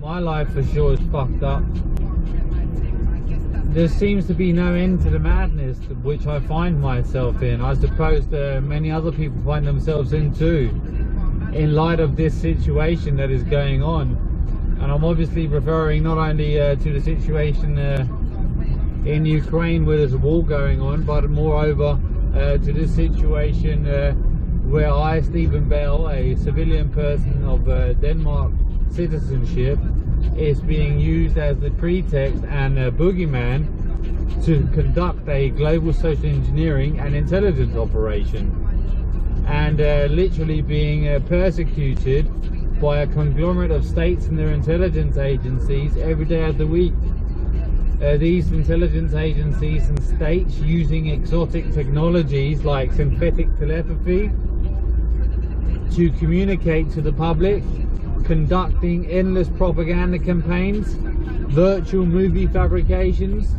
My life for sure is fucked up. There seems to be no end to the madness which I find myself in. I suppose many other people find themselves in too, in light of this situation that is going on. And I'm obviously referring not only to the situation in Ukraine where there's a war going on, but moreover to this situation where I, Stephen Bell, a civilian person of Denmark citizenship, is being used as the pretext and a boogeyman to conduct a global social engineering and intelligence operation, and literally being persecuted by a conglomerate of states and their intelligence agencies every day of the week. These intelligence agencies and states using exotic technologies like synthetic telepathy to communicate to the public, conducting endless propaganda campaigns, virtual movie fabrications,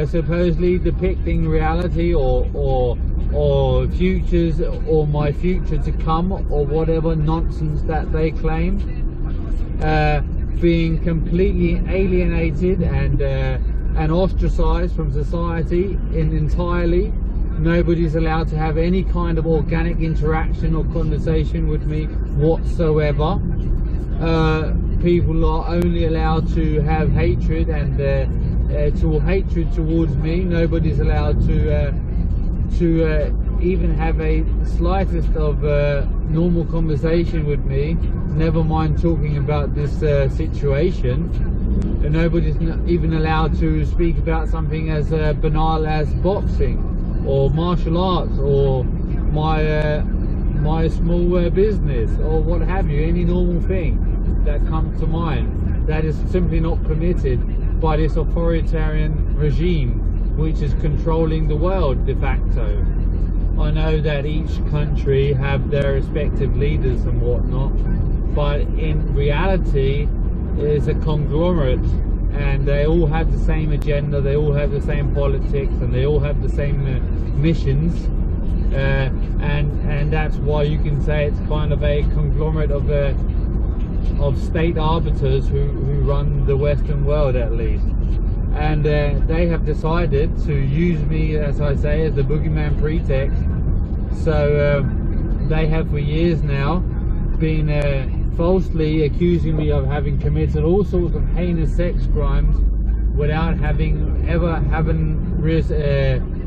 supposedly depicting reality or futures or my future to come or whatever nonsense that they claim, being completely alienated and ostracized from society entirely. Nobody's allowed to have any kind of organic interaction or conversation with me whatsoever. People are only allowed to have hatred and hatred towards me. Nobody's allowed to even have a slightest of normal conversation with me, never mind talking about this situation. And nobody's even allowed to speak about something as banal as boxing or martial arts or my small business or what have you, any normal thing that comes to mind. That is simply not permitted by this authoritarian regime which is controlling the world de facto. I know that each country have their respective leaders and whatnot, but in reality it's a conglomerate and they all have the same agenda, they all have the same politics, and they all have the same missions, and that's why you can say it's kind of a conglomerate of state arbiters who run the Western world, at least. And they have decided to use me, as I say, as the boogeyman pretext. So they have for years now been falsely accusing me of having committed all sorts of heinous sex crimes without having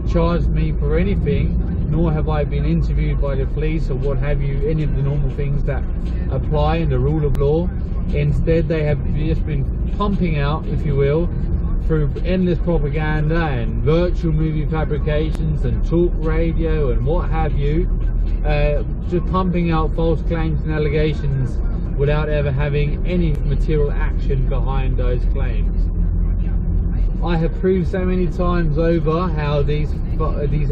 charged me for anything, nor have I been interviewed by the police or what have you, any of the normal things that apply in the rule of law. Instead, they have just been pumping out, if you will, through endless propaganda and virtual movie fabrications and talk radio and what have you, just pumping out false claims and allegations without ever having any material action behind those claims. I have proved so many times over how these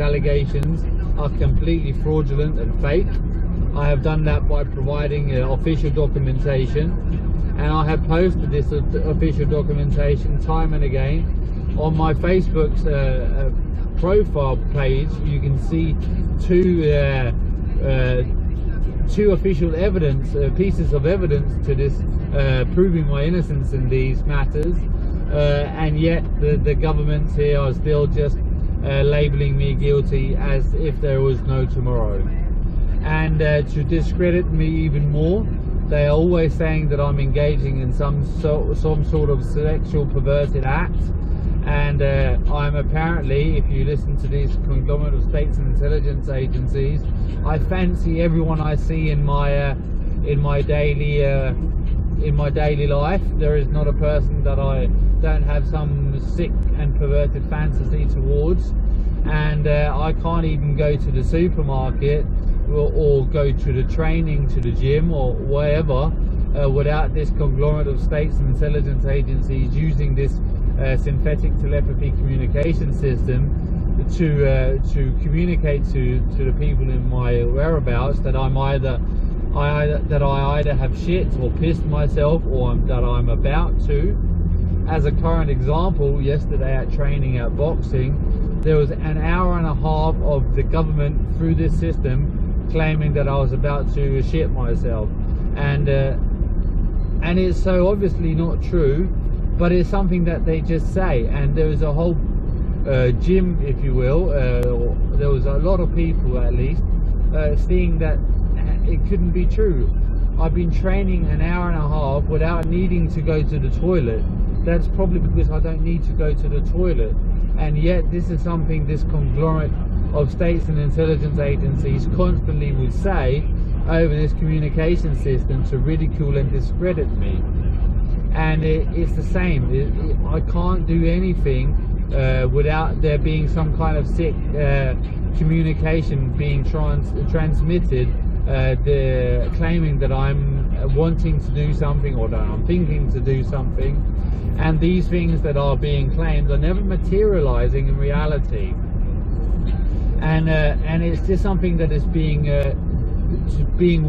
allegations are completely fraudulent and fake. I have done that by providing official documentation, and I have posted this official documentation time and again on my Facebook's profile page. You can see two official evidence, pieces of evidence to this, proving my innocence in these matters, and yet the governments here are still just labeling me guilty as if there was no tomorrow. And to discredit me even more, they are always saying that I'm engaging in some sort of sexual perverted act, and I'm apparently, if you listen to these conglomerate of states and intelligence agencies, I fancy everyone I see in my daily life. There is not a person that I don't have some sick and perverted fantasy towards, and I can't even go to the supermarket or go to the training, to the gym or wherever without this conglomerate of states and intelligence agencies using this synthetic telepathy communication system to communicate to the people in my whereabouts that I either have shit or pissed myself, or that I'm about to. As a current example, yesterday at training at boxing, there was an hour and a half of the government through this system claiming that I was about to shit myself, and and it's so obviously not true, but it's something that they just say. And there was a whole gym, if you will, or there was a lot of people at least seeing that it couldn't be true. I've been training an hour and a half without needing to go to the toilet. That's probably because I don't need to go to the toilet. And yet this is something this conglomerate of states and intelligence agencies constantly would say over this communication system to ridicule and discredit me. And it's the same. I can't do anything without there being some kind of sick communication being transmitted, claiming that I'm wanting to do something or that I'm thinking to do something, and these things that are being claimed are never materializing in reality. And it's just something that is being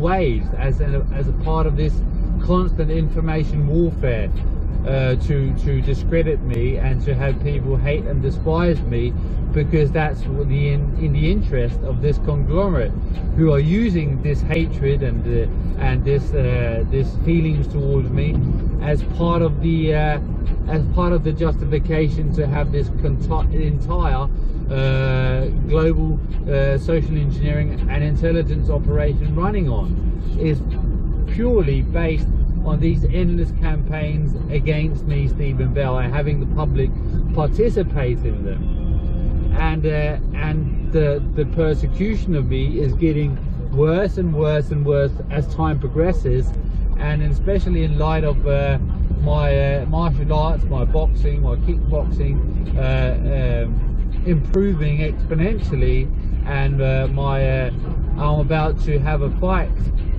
waged as a part of this constant information warfare to discredit me and to have people hate and despise me, because that's what in the interest of this conglomerate, who are using this hatred and this feelings towards me as part of the justification to have this entire global social engineering and intelligence operation running on. Is purely based on these endless campaigns against me, Stephen Bell, and having the public participate in them. And the persecution of me is getting worse and worse and worse as time progresses, and especially in light of my martial arts, my boxing, my kickboxing improving exponentially, and I'm about to have a fight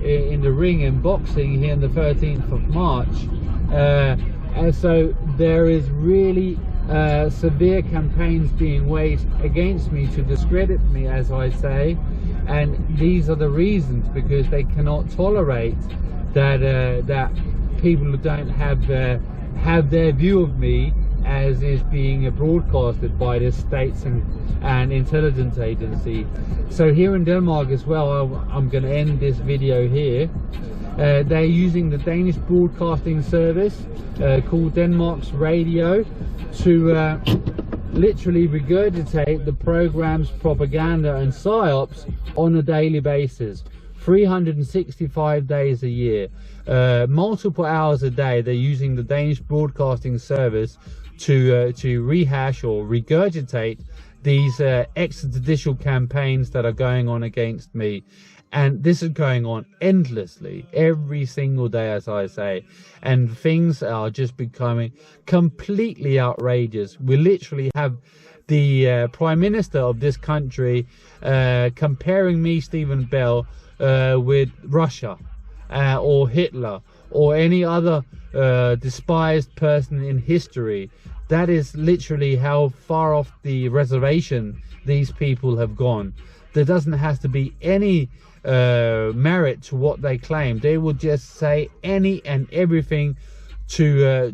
in the ring in boxing here on the 13th of March, and so there is really severe campaigns being waged against me to discredit me, as I say, and these are the reasons, because they cannot tolerate that people who don't have their view of me as is being broadcasted by the states and intelligence agency. So here in Denmark as well, I'm going to end this video here. They're using the Danish broadcasting service called Denmark's Radio to literally regurgitate the program's propaganda and PSYOPS on a daily basis, 365 days a year, multiple hours a day. They're using the Danish broadcasting service to rehash or regurgitate these extrajudicial campaigns that are going on against me. And this is going on endlessly, every single day, as I say. And things are just becoming completely outrageous. We literally have the Prime Minister of this country comparing me, Stephen Bell, with Russia or Hitler or any other despised person in history. That is literally how far off the reservation these people have gone. There doesn't have to be any merit to what they claim. They will just say any and everything to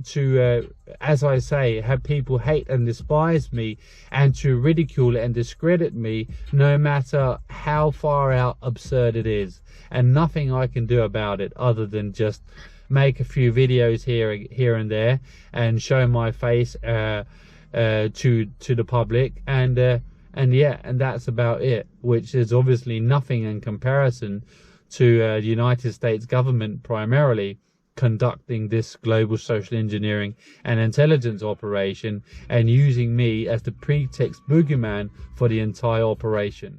as I say, have people hate and despise me, and to ridicule and discredit me, no matter how far out absurd it is. And nothing I can do about it other than just make a few videos here and there and show my face to the public, and yeah, and that's about it, which is obviously nothing in comparison to the United States government primarily conducting this global social engineering and intelligence operation and using me as the pretext boogeyman for the entire operation.